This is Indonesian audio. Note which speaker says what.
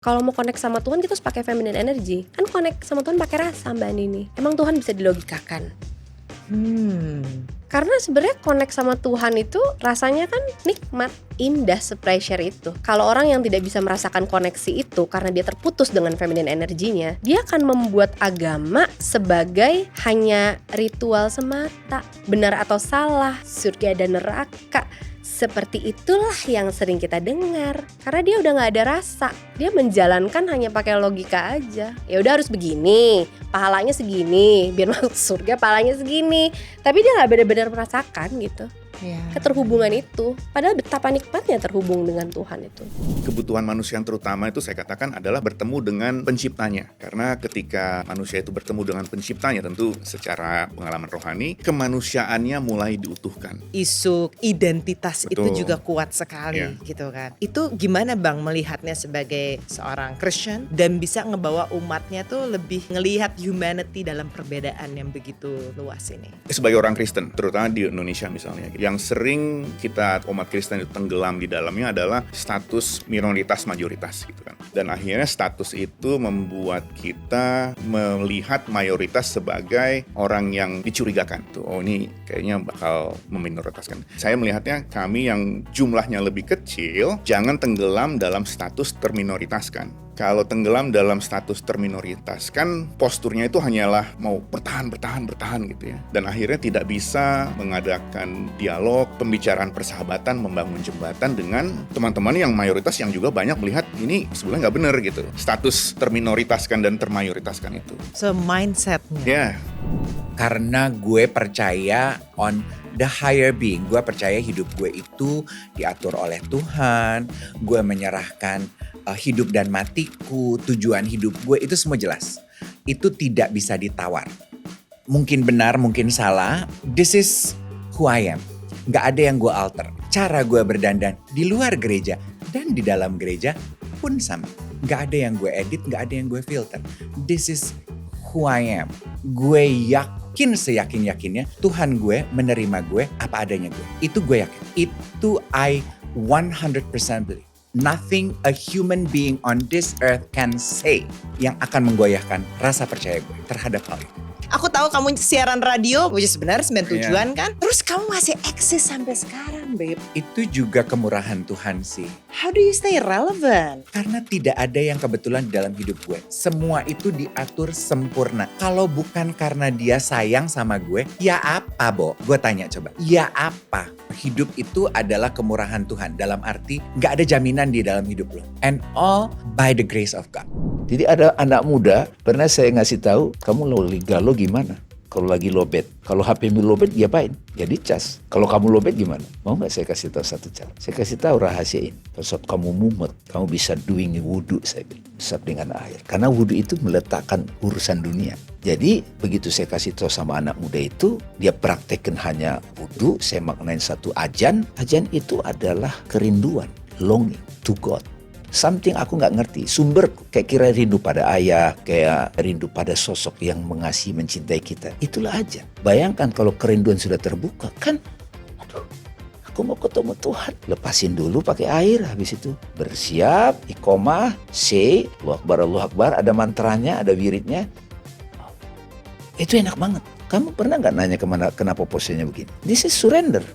Speaker 1: Kalau mau connect sama Tuhan kita harus pakai feminine energy. Kan connect sama Tuhan pakai rasa Mbak Nini. Emang Tuhan bisa dilogikakan? Karena sebenarnya connect sama Tuhan itu rasanya kan nikmat, indah, se-pressure itu. Kalau orang yang tidak bisa merasakan koneksi itu karena dia terputus dengan feminine energinya, dia akan membuat agama sebagai hanya ritual semata. Benar atau salah, surga dan neraka. Seperti itulah yang sering kita dengar. Karena dia udah gak ada rasa. Dia menjalankan hanya pakai logika aja. Ya udah harus begini, pahalanya segini, biar masuk surga pahalanya segini. Tapi dia gak benar-benar merasakan gitu. Keterhubungan itu. Padahal betapa nikmatnya terhubung dengan Tuhan itu.
Speaker 2: Kebutuhan manusia yang terutama itu saya katakan adalah bertemu dengan penciptanya. Karena ketika manusia itu bertemu dengan penciptanya, tentu secara pengalaman rohani, kemanusiaannya mulai diutuhkan.
Speaker 3: Isu identitas
Speaker 2: Betul.
Speaker 3: itu juga kuat sekali gitu kan. Itu gimana Bang melihatnya sebagai seorang Christian dan bisa ngebawa umatnya tuh lebih ngelihat humanity dalam perbedaan yang begitu luas ini?
Speaker 2: Sebagai orang Kristen, terutama di Indonesia misalnya, yang sering kita umat Kristen itu tenggelam di dalamnya adalah status minoritas mayoritas gitu kan. Dan akhirnya status itu membuat kita melihat mayoritas sebagai orang yang dicurigakan. Tuh, oh ini kayaknya bakal meminoritaskan. Saya melihatnya kami yang jumlahnya lebih kecil jangan tenggelam dalam status terminoritaskan. Kalau tenggelam dalam status terminoritaskan, posturnya itu hanyalah mau bertahan gitu ya. Dan akhirnya tidak bisa mengadakan dialog, pembicaraan persahabatan, membangun jembatan dengan teman-teman yang mayoritas yang juga banyak melihat ini sebenarnya nggak benar gitu. Status terminoritaskan dan termayoritaskan itu.
Speaker 3: So mindsetnya.
Speaker 2: Ya.
Speaker 4: Karena gue percaya on the higher being. Gue percaya hidup gue itu diatur oleh Tuhan. Gue menyerahkan hidup dan matiku, tujuan hidup gue itu semua jelas. Itu tidak bisa ditawar. Mungkin benar, mungkin salah. This is who I am. Gak ada yang gue alter. Cara gue berdandan di luar gereja dan di dalam gereja pun sama. Gak ada yang gue edit, gak ada yang gue filter. This is who I am. Gue yakin seyakin-yakinnya Tuhan gue menerima gue apa adanya gue. Itu gue yakin. Itu I 100% believe. Nothing a human being on this earth can say yang akan menggoyahkan rasa percaya gue terhadap hal itu.
Speaker 3: Aku tahu kamu siaran radio, which is benar 97 kan. Terus kamu masih eksis sampai sekarang, babe.
Speaker 4: Itu juga kemurahan Tuhan sih.
Speaker 3: How do you stay relevant?
Speaker 4: Karena tidak ada yang kebetulan di dalam hidup gue. Semua itu diatur sempurna. Kalau bukan karena dia sayang sama gue, ya apa, Bo? Gue tanya coba. Ya apa? Hidup itu adalah kemurahan Tuhan. Dalam arti gak ada jaminan di dalam hidup lo. And all by the grace of God.
Speaker 5: Jadi ada anak muda, pernah saya ngasih tahu, kamu galau gimana? Kalau lagi lobet, kalau HP-mu lobet diapain? Ya dicas. Kalau kamu lobet gimana? Mau nggak saya kasih tahu satu cara? Saya kasih tahu rahasiain. Pada saat kamu mumet, kamu bisa doing wudhu, saya bilang. Usap dengan air. Karena wudhu itu meletakkan urusan dunia. Jadi begitu saya kasih tahu sama anak muda itu, dia praktekkan hanya wudhu, saya maknain satu ajan. Ajan itu adalah kerinduan, longing to God. Something aku gak ngerti, sumber kayak kira rindu pada ayah, kayak rindu pada sosok yang mengasihi, mencintai kita. Itulah aja. Bayangkan kalau kerinduan sudah terbuka, kan aduh, aku mau ketemu Tuhan. Lepasin dulu pakai air, habis itu bersiap, iqomah, say, Allahu Akbar, ada mantranya, ada wiridnya. Itu enak banget. Kamu pernah gak nanya kenapa posenya begini? This is surrender.